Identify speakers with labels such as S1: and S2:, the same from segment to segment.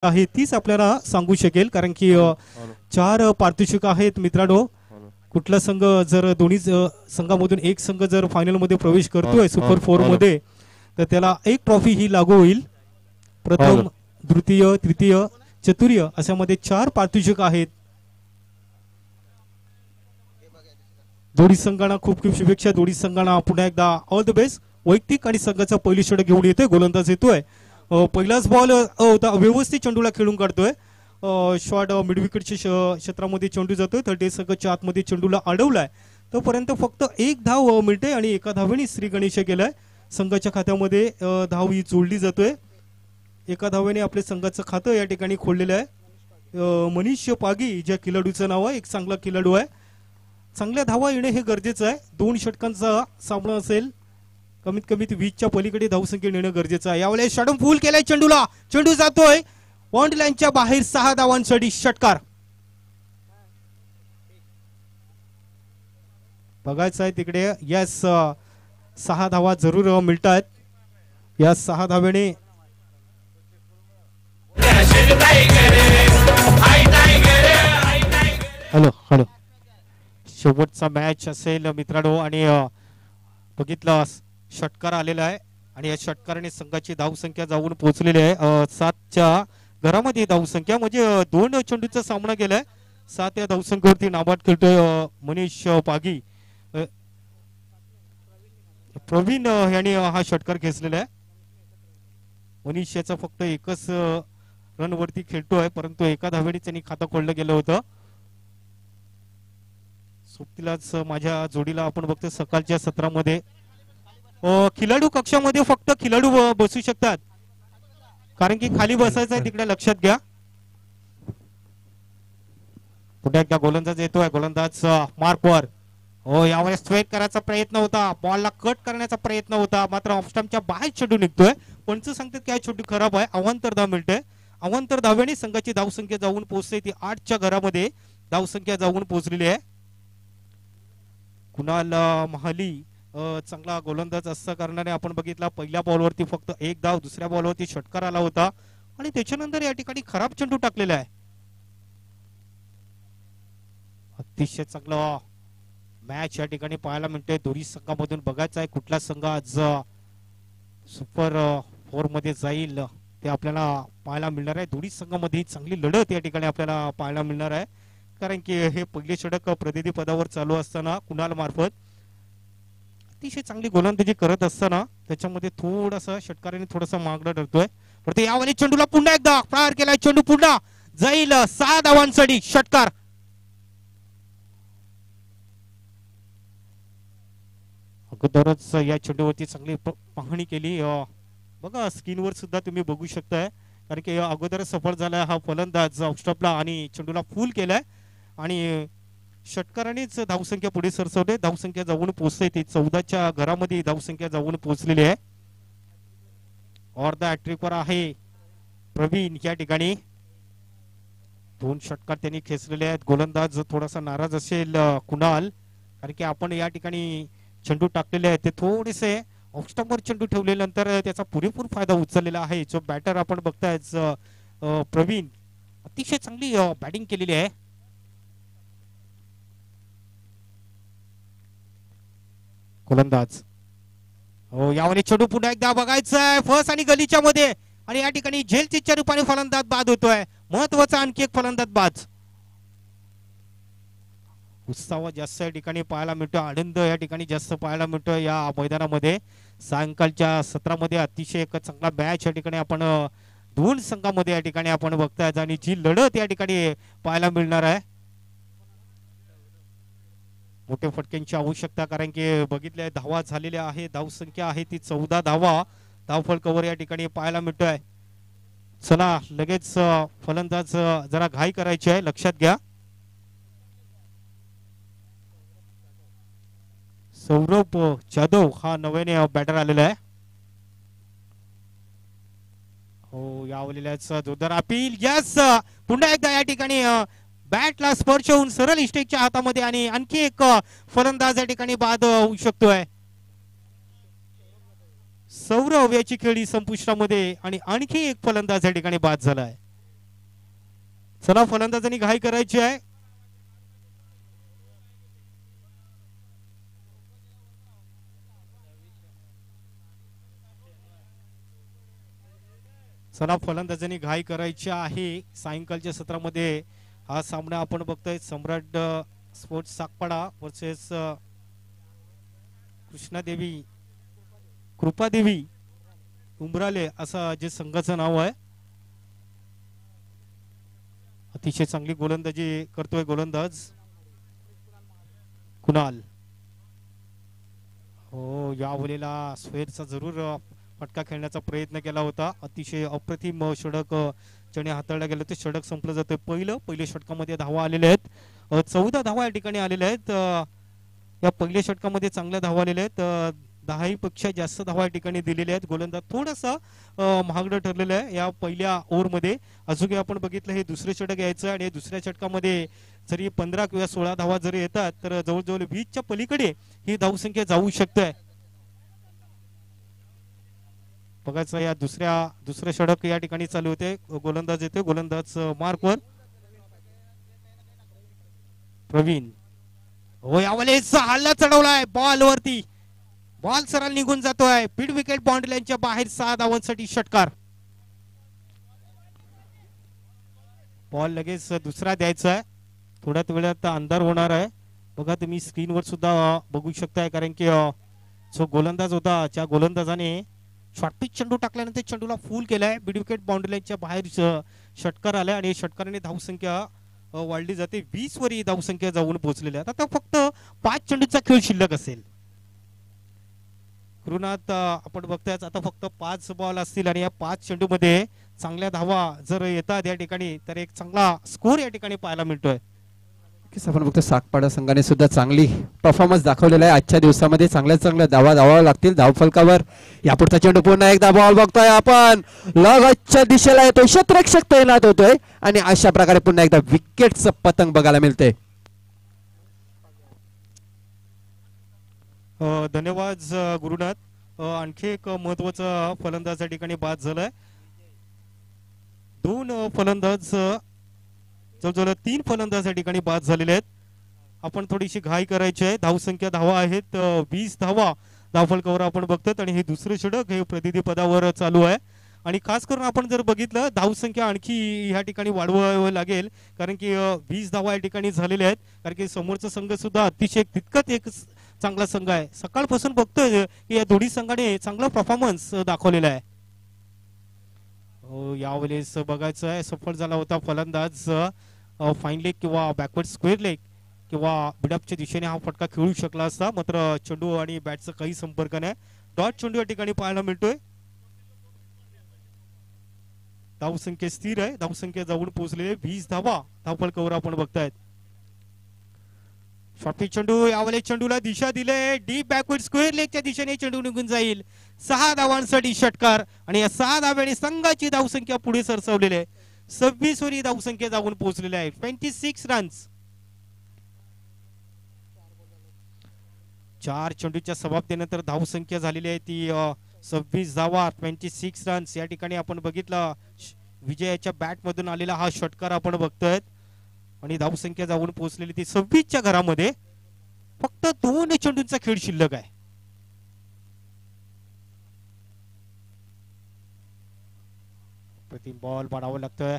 S1: आहे तीच आपल्याला सांगू शकेल, कारण की चार पारितोषिक आहेत मित्रांनो. कुठला संघ जर दोन्ही संघामधून एक संघ जर फायनल मध्ये प्रवेश करतोय सुपर 4 मध्ये, तर त्याला एक ट्रॉफी ही लागू होईल. प्रथम, द्वितीय, तृतीय, चतुर्थ अशा मध्ये चार पारितोषिक आहेत. दोन्ही संघांना खूप खूप शुभेच्छा. दोन्ही संघांना पुन्हा एकदा ऑल द बेस्ट. वैयक्तिक आणि संघाचा पहिली षटक घेऊन येतोय, गोलंदाज येतोय. पहिलाच बॉल होता, व्यवस्थित चेंडूला खेळून काढतोय. शॉट मिड विकेटच्या क्षेत्रामध्ये चेंडू जातोय. थर्ड संघाच्या आतमध्ये चेंडूला अडवलाय. तोपर्यंत फक्त एक धाव मिळते आणि एका धावेने श्री गणेश केलाय. संघाच्या खात्यामध्ये धाव ही जोडली जातोय. एका धावेने आपल्या संघाचं खातं या ठिकाणी खोललेलं आहे. मनीष पागी ज्या खेळाडूचं नाव आहे, एक चांगला खेळाडू आहे. चांगल्या धावा येणे हे गरजेचं आहे. दोन षटकांचा सामना असेल, कमीत कमी 20च्या पलीकडे धावसंख्या नेणं गरजेचं आहे. यावेळेस षटक फुल केलाय चेंडूला. चेंडू जातोय पॉइंट लाईनच्या बाहेर. 6 धावांसाठी षटकार. बघायचं आहे तिकडे. यस, 6 धावा जरूर मिळतात. या 6 धावेने हॅलो शेवटचा मॅच असेल मित्रांनो. आणि बघितलं षटकार आलेला आहे आणि या षटकाराने संघाची धावसंख्या जाऊन पोहोचलेली आहे 7च्या घरामध्ये. धावसंख्या म्हणजे 2 चेंडूचा सामना केलाय. 7 या धावसंख्येवरती नाबाद खेळतोय मनीष पागी. प्रवीण यांनी हा षटकार खेचलेला आहे. मनीष याचा फक्त एकच रन वरती खेळतोय, परंतु एका धावेने त्यांनी खातं खोललं गेलं होतं. सोबतीलाच माझ्या जोडीला आपण बघतो सकाळच्या सत्रामध्ये खिलाडू कक्षामध्ये फक्त खिलाडू बसू शकतात, कारण की खाली बसायचं आहे तिकडे लक्षात घ्या. पुढे एकदा गोलंदाज येतोय. गोलंदाज मार्कवर. यावेळेस स्ट्राईक करायचा प्रयत्न होता, बॉलला कट करण्याचा प्रयत्न होता, मात्र ऑफस्टंपच्या बाहेर चेंडू निघतोय. पंच सांगतात की हा चेंडू खराब आहे. अवांतर धाव मिळते. अवांतर धावेने संघाची धावसंख्या जाऊन पोहोचते ती 8च्या घरामध्ये धावसंख्या जाऊन पोहोचलेली आहे. कुणाल महाली चांगला गोलंदाज असं कारणाने आपण बघितला पहिल्या बॉलवरती फक्त एक धाव, दुसऱ्या बॉलवरती षटकार आला होता आणि त्याच्यानंतर या ठिकाणी खराब चेंडू टाकलेला आहे. अतिशय चांगला मॅच या ठिकाणी पाहायला मिळते. दोन्ही संघामधून बघायचं आहे कुठला संघ आज सुपर 4 मध्ये जाईल ते आपल्याला पाहायला मिळणार आहे. दोन्ही संघामध्ये चांगली लढत या ठिकाणी आपल्याला पाहायला मिळणार आहे, कारण की हे पहिले षटक प्रतिनिधी पदावर चालू असताना कुणाल मार्फत अतिशय चांगली गोलंदाजी करत असताना त्याच्यामध्ये थोडासा षटकाराने थोडासा मागणं ठरतोय. परंतु यावेळी चेंडूला पुन्हा एकदा प्रहार केलाय. चेंडू पुन्हा जाईल 6 धावांसाठी षटकार. अगोदरच या चेंडूवरती चांगली पाहणी केली. बघा स्क्रीनवर सुद्धा तुम्ही बघू शकताय, कारण की अगोदरच सफळ झाला हा फलंदाज ऑफस्टॉपला आणि चेंडूला फुल केलाय आणि षटकारानेच धावसंख्या पुढे सरसवते. धावसंख्या जाऊन पोहोचते ती 14च्या घरामध्ये धावसंख्या जाऊन पोहोचलेली आहे. ऑर्ध हॅट्रिकवर आहे प्रवीण या ठिकाणी. 2 षटकार त्यांनी खेचलेले आहेत. गोलंदाज थोडासा नाराज असेल कुणाल, कारण की आपण या ठिकाणी चेंडू टाकलेले आहेत ते थोडेसे ऑफस्टंपवर चेंडू ठेवल्यानंतर त्याचा पुरेपूर फायदा उचललेला आहे. जो बॅटर आपण बघताय प्रवीण अतिशय चांगली बॅटिंग केलेली आहे. गोलंदाज यावेळी चेंडू पुन्हा एकदा बघायचंय फर्स्ट आणि गलीच्या मध्ये आणि या ठिकाणी झेलच्या रूपाने फलंदाज बाद होतोय. महत्वाचा आणखी एक फलंदाज बाद. उत्साह जास्त या ठिकाणी पाहायला मिळतो. आनंद या ठिकाणी जास्त पाहायला मिळतो या मैदानामध्ये. सायंकाळच्या सत्रामध्ये अतिशय एक चांगला मॅच या ठिकाणी आपण 2 संघामध्ये या ठिकाणी आपण बघताय आणि जी लढत या ठिकाणी पाहायला मिळणार आहे. मोठ्या फटक्यांची आवश्यकता, कारण की बघितले धावा झालेल्या आहे. धावसंख्या आहे ती 14 धावा. धावफलकावर या ठिकाणी पाहायला मिळतोय. चला लगेच फलंदाज जरा घाई करायची आहे, लक्षात घ्या. सौरभ जाधव हा नव्याने बॅटर आलेला आहे. हो, यावेळेलाच जोरदार अपील. यस, पुन्हा एकदा या ठिकाणी बॅटला स्पर्श होऊन सरळ इस्टेकच्या हातामध्ये आणि आणखी एक फलंदाज या ठिकाणी बाद होऊ शकतोय. सौरभ याची खेळी संपुष्टामध्ये आणि आणखी एक फलंदाज या ठिकाणी बाद झालाय. चला फलंदाजांनी घाई करायची आहे. चला फलंदाजांनी घाई करायची आहे. सायंकाळच्या सत्रामध्ये हा सामना आपण बघतोय. सम्राट स्पोर्ट्स सागपाडा वर्सेस कृष्णादेवी कृपादेवी उंबराले असं जे संघाचं नाव आहे. अतिशय चांगली गोलंदाजी करतोय गोलंदाज कुणाल. हो या वेळेला स्वेरचा जरूर फटका खेळण्याचा प्रयत्न केला होता. अतिशय अप्रतिम षटक चणे हाताळला गेलं. ते षटक संपलं जातं. पहिल्या षटकामध्ये धावा आलेल्या आहेत. 14 धावा या ठिकाणी आलेल्या आहेत. या पहिल्या षटकामध्ये चांगल्या धावा आलेल्या आहेत. 10 पेक्षा जास्त धावा या ठिकाणी दिलेल्या आहेत. गोलंदाज थोडासा महागडं ठरलेलं आहे या पहिल्या ओव्हरमध्ये. अजूनही आपण बघितलं हे दुसरे षटक यायचं आणि दुसऱ्या षटकामध्ये जरी 15 किंवा 16 धावा जरी येतात तर जवळजवळ 20च्या पलीकडे ही धावसंख्या जाऊ शकते. बघायचं या दुसऱ्या षटक या ठिकाणी चालू होते. गोलंदाज येते. गोलंदाज मार्कवर प्रवीण. हो यावेळेस हल्ला चढवलाय बॉल वरती. बॉल सरळ निघून जातोय. मिड विकेट बाउंड्री लाईनच्या बाहेर 6 धावांसाठी षटकार. बॉल लगेच दुसरा द्यायचा आहे. थोड्याच वेळात अंधार होणार आहे. बघा तुम्ही स्क्रीनवर सुद्धा बघू शकताय कारण की जो गोलंदाज होता त्या गोलंदाजाने शॉर्टपिच चेंडू टाकल्यानंतर चेंडूला फुल केलाय. मिड विकेट बाउंड्री लाईनच्या बाहेर षटकार आलाय आणि षटकाराने धावसंख्या वाढली जाते. 20 वर ही धावसंख्या जाऊन पोहोचलेली आहे. आता फक्त 5 चेंडूचा खेळ शिल्लक असेल. कृणात आपण बघताय आता फक्त 5 बॉल असतील आणि या 5 चेंडूमध्ये चांगल्या धावा जर येतात या ठिकाणी तर एक चांगला स्कोर या ठिकाणी पाहायला मिळतोय.
S2: आपण बघतो सागपाडा संघाने सुद्धा चांगली परफॉर्मन्स दाखवलेला आहे. आजच्या दिवसामध्ये चांगल्या धावा धावाव्या लागतील धावफलकावर. यापुढचा चेंडू पुन्हा एकदा बॉल बघतोय आपण. लगतच्या दिशेला येतोय. क्षेत्ररक्षक तैनात होतोय आणि अशा प्रकारे पुन्हा एकदा विकेटचं पतंग बघायला मिळते.
S1: धन्यवाद गुरुनाथ. आणखी एक महत्वाचा फलंदाज या ठिकाणी बाद झालाय. 2 फलंदाज जवळजवळ 3 फलंदाज या ठिकाणी बाद झालेले आहेत. आपण थोडीशी घाई करायची आहे. धावसंख्या धावा आहेत 20 धावा धावफलकावर आपण बघतात आणि हे दुसरे षटक हे प्रतिनिधी पदावर चालू आहे. आणि खास करून आपण जर बघितलं धावसंख्या आणखी या ठिकाणी वाढवावं लागेल कारण की 20 धावा या ठिकाणी झालेल्या आहेत. कारण की समोरचा संघ सुद्धा अतिशय तितकंच एक चांगला संघ आहे. सकाळपासून बघतोय की या दोन्ही संघाने चांगला परफॉर्मन्स दाखवलेला आहे. यावेळेस बघायचं आहे सफल झाला होता फलंदाज. फाईन लेग किंवा बॅकवर्ड स्क्वेअर लेग किंवा बिडअपच्या दिशेने हा फटका खेळू शकला असता. मात्र चेंडू आणि बॅटचा काही संपर्क नाही. डॉट चेंडू या ठिकाणी पाहायला मिळतोय. धावसंख्या स्थिर आहे. धावसंख्या जाऊन पोहोचलेले 20 धावा धावफलकावर आपण बघतायत. शॉर्टपिच चेंडू यावेळेस चेंडूला दिशा दिले. डीप बॅकवर्ड स्क्वेअर लेगच्या दिशेने चेंडू निघून जाईल. 6 धावांसाठी षटकार आणि या 6 धाव्याने संघाची धावसंख्या पुढे सरसवलेली आहे. 26 वर ही धावसंख्या जाऊन पोहोचलेली आहे. 26 रन्स. 4 चेंडूच्या समाप्तीनंतर धावसंख्या झालेली आहे ती 26 धावा 26 रन्स. या ठिकाणी आपण बघितलं विजयाच्या बॅट मधून आलेला हा षटकार आपण बघतोय आणि धावसंख्या जाऊन पोहोचलेली ती 26च्या घरामध्ये. फक्त 2 चेंडूंचा खेळ शिल्लक आहे. प्रतिम बॉल पाडावा लागतोय.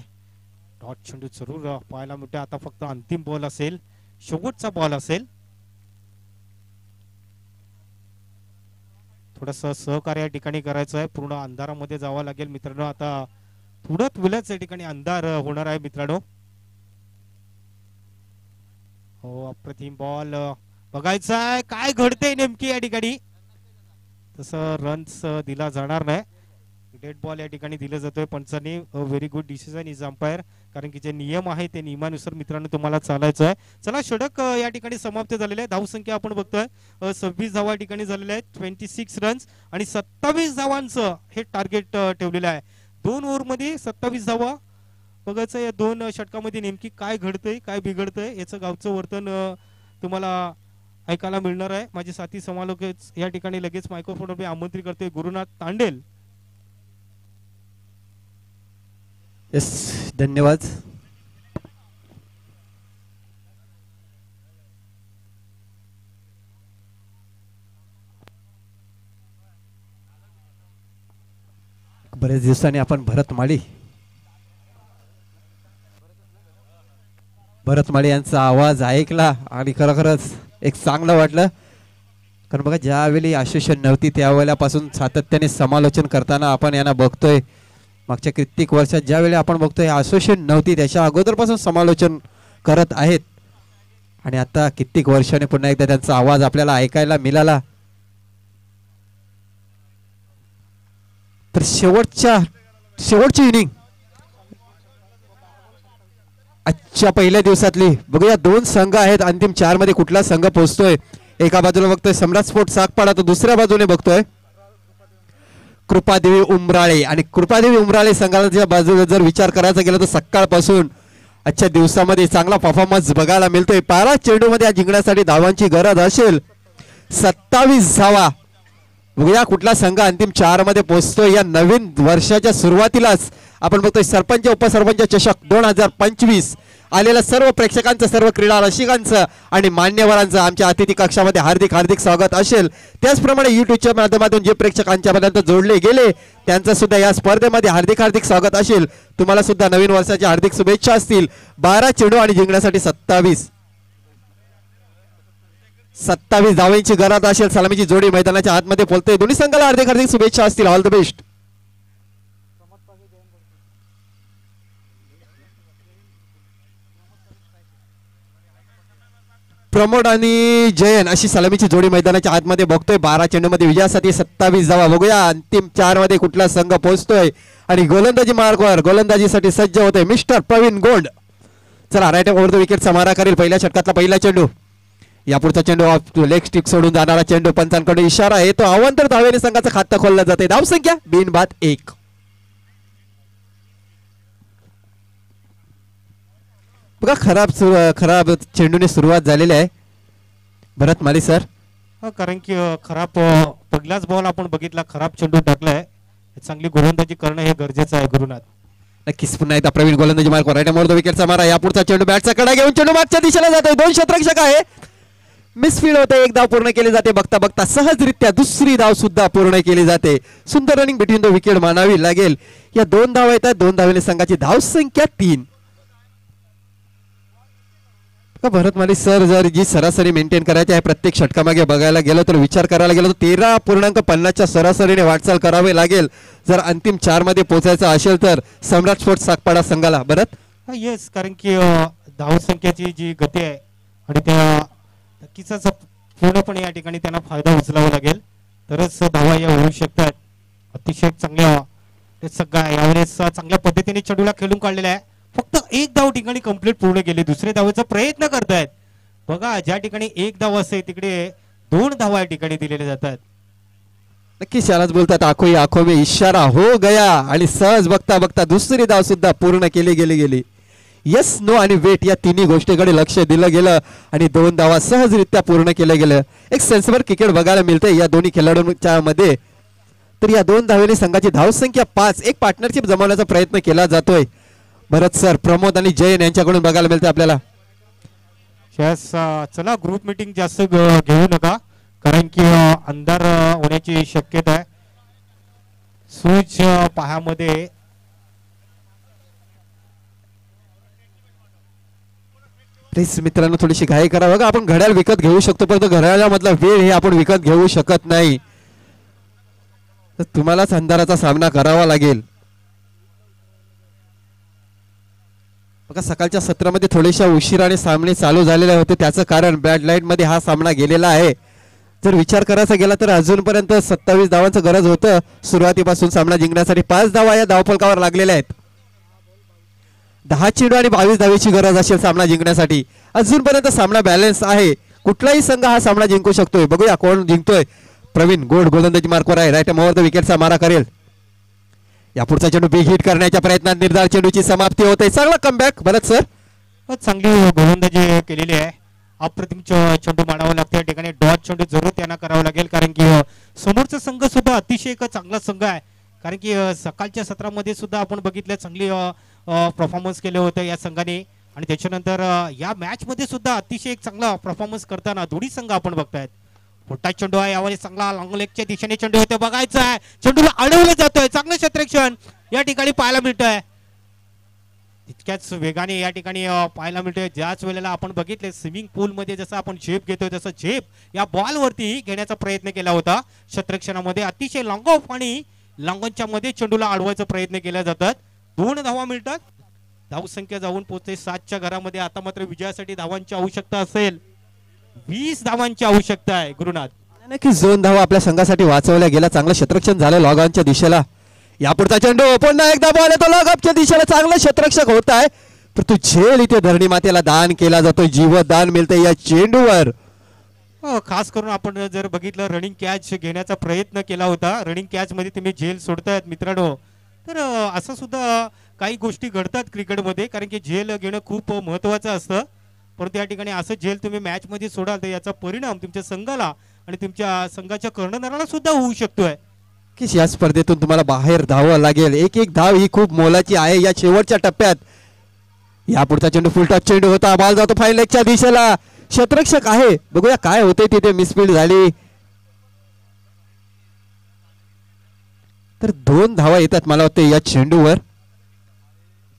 S1: डॉट चेंडू जरूर पाहायला मिळतोय. आता फक्त अंतिम बॉल असेल. शेवटचा बॉल असेल. थोडस सहकार्य या ठिकाणी करायचं आहे. पूर्ण अंधारामध्ये जावं लागेल मित्रांनो. आता थोडंच वेळच या ठिकाणी अंधार होणार आहे मित्रांनो. हो अप्रतिम बॉल बघायचा आहे काय घडतंय नेमकी या ठिकाणी. तसं रन्स दिला जाणार नाही. डेड बॉल या ठिकाणी दिलं जातोय पंचांनी. Very good decision is umpire. कारण की जे नियम आहे ते नियमानुसार मित्रांनो तुम्हाला चालायचं आहे. चला षटक या ठिकाणी समाप्त झालेले आहे. धावसंख्या आपण बघतोय 26 धावा या ठिकाणी झालेल्या आहेत. 26 रन्स आणि 27 धावांचं हे टार्गेट ठेवलेलं आहे. 2 ओव्हर मध्ये 27 धावा. बघायचं या 2 षटकामध्ये नेमकी काय घडतंय काय बिघडतंय याचं गावचं वर्तन तुम्हाला ऐकायला मिळणार आहे. माझे साथी समालोचक या ठिकाणी लगेच मायक्रोफोनवर मी आमंत्रित करते. गुरुनाथ तांडेल.
S2: यस धन्यवाद. बरेच दिवसांनी आपण भरत माळी यांचा आवाज ऐकला आणि खरोखरच एक चांगलं वाटलं. कारण बघा ज्यावेळी असोसिएशन नव्हती त्यावेळेपासून सातत्याने समालोचन करताना आपण यांना बघतोय. मागच्या कित्येक वर्षात ज्यावेळी आपण बघतोय असोसिएशन नव्हती त्याच्या अगोदरपासून समालोचन करत आहेत आणि आता कित्येक वर्षाने पुन्हा एकदा त्यांचा आवाज आपल्याला ऐकायला मिळाला. तर शेवटची इनिंग आजच्या पहिल्या दिवसातली बघूया. दोन संघ आहेत, अंतिम 4 मध्ये कुठला संघ पोहोचतोय. एका बाजूला बघतोय सम्राट स्पोर्ट्स सागपाडा, तर दुसऱ्या बाजूने बघतोय कृपादेवी उमराळे. आणि कृपादेवी उमराळे संघाच्या बाजूला जर विचार करायचा गेला तर सकाळपासून आजच्या दिवसामध्ये चांगला परफॉर्मन्स बघायला मिळतोय. 12 चेंडूमध्ये जिंकण्यासाठी धावांची गरज असेल 27 धावा. बघूया कुठला संघ अंतिम 4 मध्ये पोहोचतोय. या नवीन वर्षाच्या सुरुवातीलाच आपण बघतोय सरपंच उपसरपंच चषक 2025 आलेल्या सर्व प्रेक्षकांचं, सर्व क्रीडा रसिकांचं आणि मान्यवरांचं आमच्या अतिथी कक्षामध्ये हार्दिक हार्दिक स्वागत असेल. त्याचप्रमाणे युट्यूबच्या माध्यमातून जे प्रेक्षकांच्या पर्यंत जोडले गेले त्यांचं सुद्धा या स्पर्धेमध्ये हार्दिक हार्दिक स्वागत असेल. तुम्हाला सुद्धा नवीन वर्षाच्या हार्दिक शुभेच्छा असतील. 12 चेंडू आणि जिंकण्यासाठी 27 धावांची गरज असेल. सलामीची जोडी मैदानाच्या आतमध्ये बोलतोय. दोन्ही संघाला हार्दिक हार्दिक शुभेच्छा असतील. All the best. प्रमोद आणि जयन अशी सलामीची जोडी मैदानाच्या आतमध्ये बघतोय. 12 चेंडूमध्ये विजयासाठी 27 धावा. बघूया अंतिम 4 मध्ये कुठला संघ पोहोचतोय आणि गोलंदाजी मार्गवर गोलंदाजीसाठी सज्ज होते मिस्टर प्रवीण गोंड. चला राईट ओव्हर द विकेटचा मारा करेल. पहिल्या षटकातला पहिला चेंडू. यापुढचा चेंडू ऑफ लेग स्टिक सोडून जाणारा चेंडू. पंचांकडून इशारा आहे तो अवांतर धावेने संघाचं खातं खोललं जाते. धाव संख्या बिनबाद 1. बघा खराब चेंडूने सुरुवात झालेली आहे भरत माली सर.
S1: कारण की खराब पहिलाच बॉल आपण बघितला, खराब चेंडू टाकलाय. चांगली गोलंदाजी करणं हे गरजेचं आहे गुरुनाथ.
S2: नक्कीच पुन्हा एकदा प्रवीण गोलंदाजी मार्क राईट मोर द विकेटचा मारा. यापुढचा चेंडू बॅटचा कडा घेऊन चेंडू मागच्या दिशेला जातोय. 2 क्षेत्ररक्षक आहे. मिसफील्ड होते. एक धाव पूर्ण केली जाते. बघता बघता सहजरित्या दुसरी धाव सुद्धा पूर्ण केली जाते. सुंदर रनिंग बिटवीन द विकेट मानावी लागेल. या 2 धावा येतात. 2 धावेने संघाची धाव संख्या 3. भरत माली सर जर जी सरासरी मेंटेन करायची आहे प्रत्येक षटकामागे बघायला गेलो तर विचार करायला गेलो तर 13.50च्या सरासरीने वाटचाल करावी लागेल जर अंतिम 4 मध्ये पोहोचायचं असेल तर सम्राट स्पोर्ट्स सागपाडा संघाला. भरत
S1: येस, कारण की धाव संख्येची जी गती आहे आणि त्या नक्कीच पूर्णपणे या ठिकाणी त्यांना फायदा उचलावा लागेल तरच धावा या होऊ शकतात. अतिशय चांगल्या सगळ्या यावेळेस चांगल्या पद्धतीने चेंडूला खेळून काढलेला आहे. फक्त एक धाव ठिकाणी कंप्लीट पूर्ण केली. दुसऱ्या धावेचा प्रयत्न करतायत. बघा ज्या ठिकाणी एक धाव असते तिकडे 2 धावा या ठिकाणी दिलेल्या जातात.
S2: नक्कीच यालाच बोलतात आखो आखो में इशारा हो गया. आणि सहज बघता बघता दुसरी धाव सुद्धा पूर्ण केली गेली. येस नो आणि वेट या तिन्ही गोष्टीकडे लक्ष दिलं गेलं आणि 2 धावा सहजरित्या पूर्ण केलं गेलं. एक सेन्सवर क्रिकेट बघायला मिळते या दोन्ही खेळाडूंच्या मध्ये. तर या 2 धावेने संघाची धावसंख्या 5. एक पार्टनरशिप जमवण्याचा प्रयत्न केला जातोय भरत सर. प्रमोद आणि जयन यांच्याकडून बघायला मिळते आपल्याला.
S1: चला ग्रुप मीटिंग जास्त घेऊ नका कारण की अंधार होण्याची शक्यता आहे. सूच पाहामध्ये
S2: प्लीज मित्रांनो थोडीशी घाई करा. बघा आपण घड्याळ विकत घेऊ शकतो परंतु घड्याळामधला वेळ हे आपण विकत घेऊ शकत नाही. तर तुम्हालाच अंधाराचा सामना करावा लागेल. बघा सकाळच्या सत्रामध्ये थोडेशा उशिराने सामने चालू झालेले होते त्याचं कारण बॅड लाईट मध्ये हा सामना गेलेला आहे. जर विचार करायचा गेला तर अजूनपर्यंत 27 धावांचं गरज होतं सुरुवातीपासून सामना जिंकण्यासाठी. 5 धावा या धावफलकावर लागलेल्या आहेत. 10 चेंडू आणि 22 धावेची गरज असेल सामना जिंकण्यासाठी. अजूनपर्यंत सामना बॅलन्स आहे. कुठलाही संघ हा सामना जिंकू शकतोय. बघूया कोण जिंकतोय. प्रवीण गोड गोलंदाजी मार्कवर आहे. राईट ओव्हर द विकेटचा मारा करेल. या पुढचा चेंडू बिग हिट करण्याच्या प्रयत्नात निर्धार चेंडूची समाप्ती होते. चांगला कमबॅक भरत सर.
S1: चांगली गोलंदाजी केलेली आहे. अप्रतिम चेंडू मारावा लागतो या ठिकाणी. डॉट चेंडू जरूर त्यांना करावं लागेल कारण की समोरचा संघ सुद्धा अतिशय एक चांगला संघ आहे. कारण की सकाळच्या सत्रामध्ये सुद्धा आपण बघितलं चांगली परफॉर्मन्स केले होते या संघाने आणि त्याच्यानंतर या मॅच मध्ये सुद्धा अतिशय एक चांगला परफॉर्मन्स करताना दोन्ही संघ आपण बघतायत. मोठा चेंडू आहे यावेळी चांगला लॉंग लेगच्या दिशेने चेंडू होते बघायचं आहे चेंडूला अडवलं जातोय चांगलं क्षेत्ररक्षण या ठिकाणी पाहायला मिळतंय तितक्याच वेगाने या ठिकाणी पाहायला मिळतोय ज्याच वेळेला आपण बघितले स्विमिंग पूल मध्ये जसं आपण झेप घेतोय तसं झेप या बॉल वरती घेण्याचा प्रयत्न केला होता क्षेत्ररक्षणामध्ये अतिशय लॉंग ऑफ आणि लॉंगॉनच्या मध्ये चेंडूला अडवायचा प्रयत्न केला जातात 2 धावा मिळतात धावसंख्या जाऊन पोहोचते 7च्या घरामध्ये आता मात्र विजयासाठी धावांची आवश्यकता असेल 20 धावांची आवश्यकता आहे गुरुनाथ
S2: नक्कीच 2 धावा आपल्या संघासाठी वाचवल्या गेल्या चांगलं क्षेत्ररक्षण झालं लॉग ऑनच्या दिशेला यापुढचा चेंडू पुन्हा एकदा बॉल येतो लॉग ऑफच्या दिशेला चांगलं क्षेत्ररक्षक होत आहे तर तू झेल इथे धरणी मातेला दान केला जातो जीवदान मिळते या चेंडूवर
S1: खास करून आपण जर बघितलं रनिंग कॅच घेण्याचा प्रयत्न केला होता रनिंग कॅच मध्ये तुम्ही झेल सोडतायत मित्रांनो तर असं सुद्धा काही गोष्टी घडतात क्रिकेटमध्ये कारण की झेल घेणं खूप महत्वाचं असतं परंतु या ठिकाणी असं झेल तुम्ही मॅच मध्ये सोडाल तर याचा परिणाम तुमच्या संघाला आणि तुमच्या संघाच्या कर्णधाराला सुद्धा होऊ शकतोय
S2: की या स्पर्धेतून तुम्हाला बाहेर धावावं लागेल एक धाव ही खूप मोलाची आहे या शेवटच्या टप्प्यात या पुढचा चेंडू फुल टच चेंडू होता बॉल जातो फाईन लेगच्या दिशेला क्षेत्ररक्षक आहे बघूया काय होते तिथे मिसफील्ड झाली तर 2 धावा येतात मला वाटतं या चेंडूवर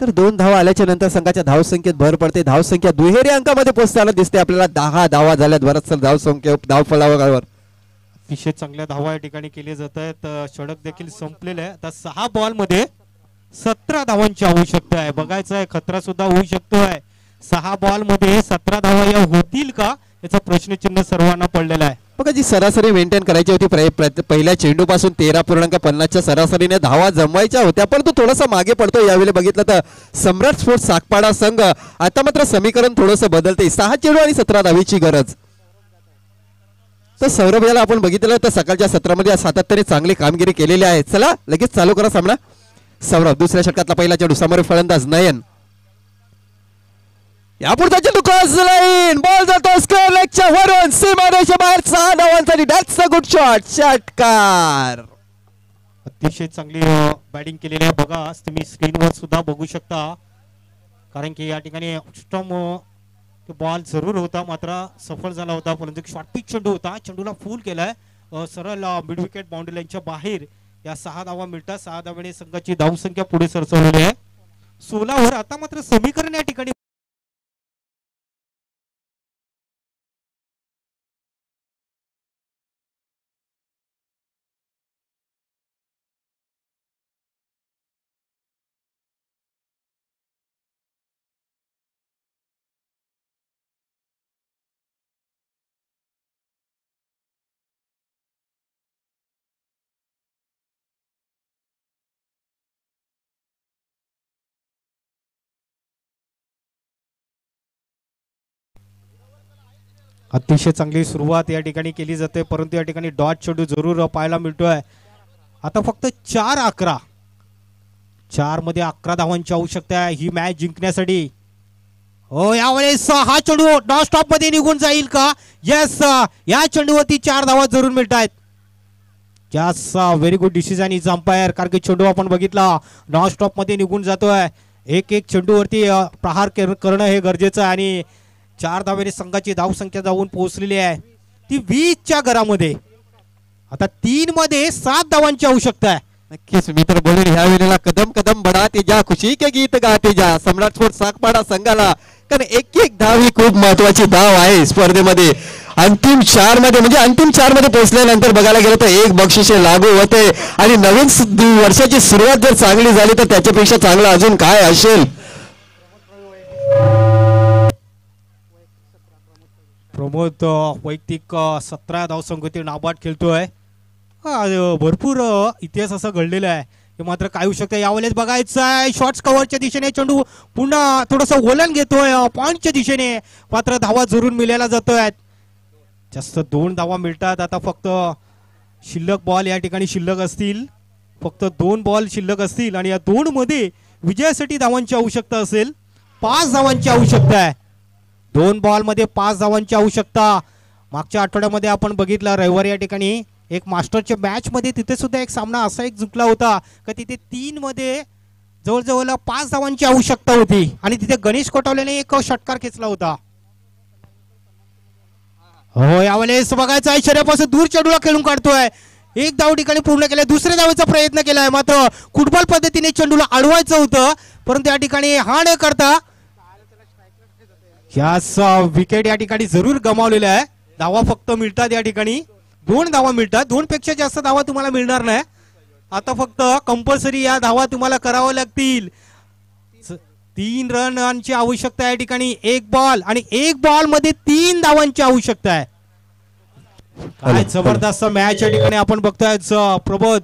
S2: तर 2 धावा आल्याच्या नंतर संघाच्या धावसंख्येत भर पडते धावसंख्या दुहेरी अंकामध्ये पोहोचताना दिसते आपल्याला 10 धावा झाल्यात बरंच धावसंख्या धावफलकावर
S1: अतिशय चांगल्या धावा या ठिकाणी केले जात आहेत षटक देखील संपलेलं आहे आता 6 बॉल मध्ये 17 धावांची आवश्यकता आहे बघायचं आहे खतरा सुद्धा होऊ शकतोय 6 बॉल मध्ये 17 धावा या होतील का याचा प्रश्नचिन्ह सर्वांना पडलेला आहे
S2: बघा जी सरासरी मेंटेन करायची होती पहिल्या चेंडू पासून 13.50च्या सरासरीने धावा जमवायच्या होत्या परंतु थोडासा मागे पडतो यावेळी बघितलं तर सम्राट स्पोर्ट्स सागपाडा संघ आता मात्र समीकरण थोडंसं बदलते 6 चेंडू आणि 17 धावीची गरज तर सौरभ याला आपण बघितलं तर सकाळच्या सत्रामध्ये सातत्याने चांगली कामगिरी केलेली आहे चला लगेच चालू करा सामना सौरभ दुसऱ्या षटकातला पहिला चेंडू समोर फलंदाज नयन यापुढचा चेंडू क्रॉस लाईन बॉल जातो स्क्वेअर लेगच्या वरून सीमारेषे बाहेर 6 धावांसाठी दॅट्स अ गुड शॉट षटकार
S1: अतिशय चांगली बॅटिंग केलेली आहे बघा तुम्ही स्क्रीनवर सुद्धा बघू शकता कारण की या ठिकाणी उत्तम बॉल जरूर होता मात्र सफल झाला होता परंतु शॉर्ट पिच चेंडू होता चेंडूला फुल केलाय सरळ मिड विकेट बाउंड्री लाईनच्या बाहेर या 6 धावा मिळतात 6 धावाने संघाची धावसंख्या पुढे सरसवलेली आहे 16 वर आता मात्र समीकरण या ठिकाणी अतिशय चांगली सुरुवात या ठिकाणी केली जाते परंतु या ठिकाणी डॉट चेंडू जरूर पाहायला मिळतोय आता फक्त 4 मध्ये 11 धावांची आवश्यकता आहे ही मॅच जिंकण्यासाठी हो यावेळेस हा चेंडू नॉन स्टॉप मध्ये निघून जाईल का यस या चेंडूवरती 4 धावा जरूर मिळत आहेत yes very good decision is umpire कारण की चेंडू आपण बघितला नॉन स्टॉप मध्ये निघून जातोय एक चेंडूवरती प्रहार करणं हे गरजेचं आहे आणि 4 धावेने संघाची धावसंख्या जाऊन पोहोचलेली आहे ती 20च्या घरामध्ये आता 3 मध्ये 7 धावांची आवश्यकता आहे
S2: नक्कीच मित्र बोलून ह्या वेळेला कदम कदम बढ़ाते जा खुशी के गीत गाते जा सम्राट स्पोर्ट्स सागपाडा संघाला कारण एक धाव ही खूप महत्वाची धाव आहे स्पर्धेमध्ये अंतिम 4 मध्ये म्हणजे अंतिम 4 मध्ये पोहोचल्यानंतर बघायला गेलं तर एक बक्षिसे लागू होते आणि नवीन वर्षाची सुरुवात जर चांगली झाली तर त्याच्यापेक्षा चांगलं अजून काय असेल
S1: प्रमोद वैयक्तिक 17 धावसंख्येतील नाबाद खेळतोय भरपूर इतिहास असा घडलेला आहे हे मात्र काय होऊ शकतं यावेळेस बघायचं आहे शॉर्ट्स कव्हरच्या दिशेने चेंडू पुन्हा थोडंसं वलन घेतोय पॉइंटच्या दिशेने मात्र धावा जरूर मिळायला जातोय जास्त 2 धावा मिळतात आता फक्त शिल्लक बॉल या ठिकाणी शिल्लक असतील फक्त 2 बॉल शिल्लक असतील आणि या 2 मध्ये विजयासाठी धावांची आवश्यकता असेल 5 धावांची आवश्यकता आहे 2 बॉल मध्ये 5 धावांची आवश्यकता मागच्या आठवड्यामध्ये आपण बघितलं रविवारी या ठिकाणी एक मास्टरच्या मॅच मध्ये तिथे सुद्धा एक सामना असा एक जिंकला होता का तिथे 3 मध्ये जवळजवळ 5 धावांची आवश्यकता होती आणि तिथे गणेश कोटावलेने एक षटकार खेचला होता हो यावेळेस बघायचं आहे शर्यपासून दूर चेंडूला खेळून काढतोय. एक धाव ठिकाणी पूर्ण केलाय. दुसऱ्या धावेचा प्रयत्न केलाय मात्र फुटबॉल पद्धतीने चेंडूला अडवायचं होतं परंतु या ठिकाणी हा न करता यास विकेट या ठिकाणी जरूर गमावलेला आहे. धावा फक्त मिळतात या ठिकाणी 2 धावा मिळतात. 2 पेक्षा जास्त धावा तुम्हाला मिळणार नाही. आता फक्त कंपल्सरी या धावा तुम्हाला कराव्या लागतील. 3 रनची आवश्यकता आहे या ठिकाणी. 1 बॉल आणि 1 बॉल मध्ये 3 धावांची आवश्यकता आहे. काय जबरदस्त मॅच या ठिकाणी आपण बघतोय. प्रबोध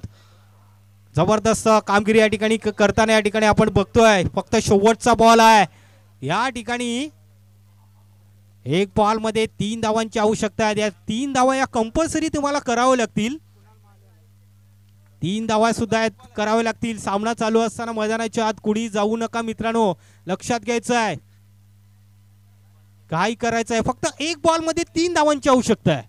S1: जबरदस्त कामगिरी या ठिकाणी करताना या ठिकाणी आपण बघतोय. फक्त शेवटचा बॉल आहे या ठिकाणी. 1 बॉल मध्ये 3 धावांची आवश्यकता आहे. या 3 धावा या कंपल्सरी तुम्हाला कराव्या लागतील. 3 धावा सुद्धा कराव्या लागतील. सामना चालू असताना मैदानाच्या आत कुणी जाऊ नका मित्रांनो. लक्षात घ्यायचं आहे काय करायचं आहे. फक्त 1 बॉल मध्ये 3 धावांची आवश्यकता आहे.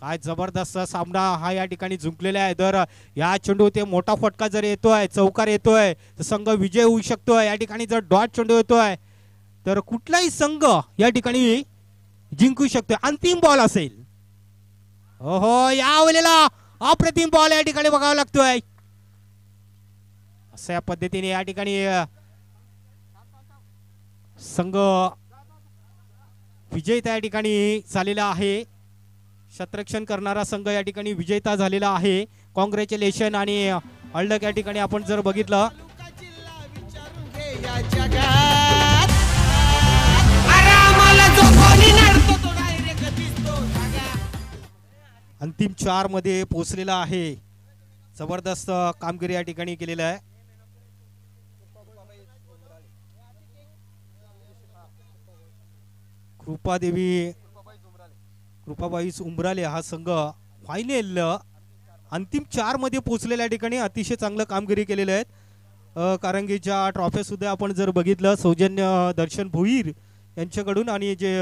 S1: काय जबरदस्त सामना हा या ठिकाणी जिंकलेला आहे. तर या चेंडू ते मोठा फटका जर येतोय चौकार येतोय तर संघ विजय होऊ शकतोय. या ठिकाणी जर डॉट चेंडू येतोय तर कुठलाही संघ या ठिकाणी जिंकू शकतोय. अंतिम बॉल असेल. हो या वेळेला अप्रतिम बॉल या ठिकाणी बघावा लागतोय. अशा पद्धतीने या ठिकाणी संघ विजेता या ठिकाणी झालेला आहे. शतरक्षण करणारा संघ या ठिकाणी विजेता झालेला आहे. कॉंग्रॅच्युलेशन. आणि अल्डक या ठिकाणी आपण जर बघितलं अंतिम 4 मध्ये पोहोचलेला आहे. जबरदस्त कामगिरी या ठिकाणी केलेला आहे. कृपाबाई उंबराले हा संघ फायनल अंतिम 4 मध्ये पोहोचलेल्या या ठिकाणी अतिशय चांगलं कामगिरी केलेलं आहे. कारंगीच्या ट्रॉफ्या सुद्धा आपण जर बघितलं सौजन्य दर्शन भोईर यांच्याकडून आणि जे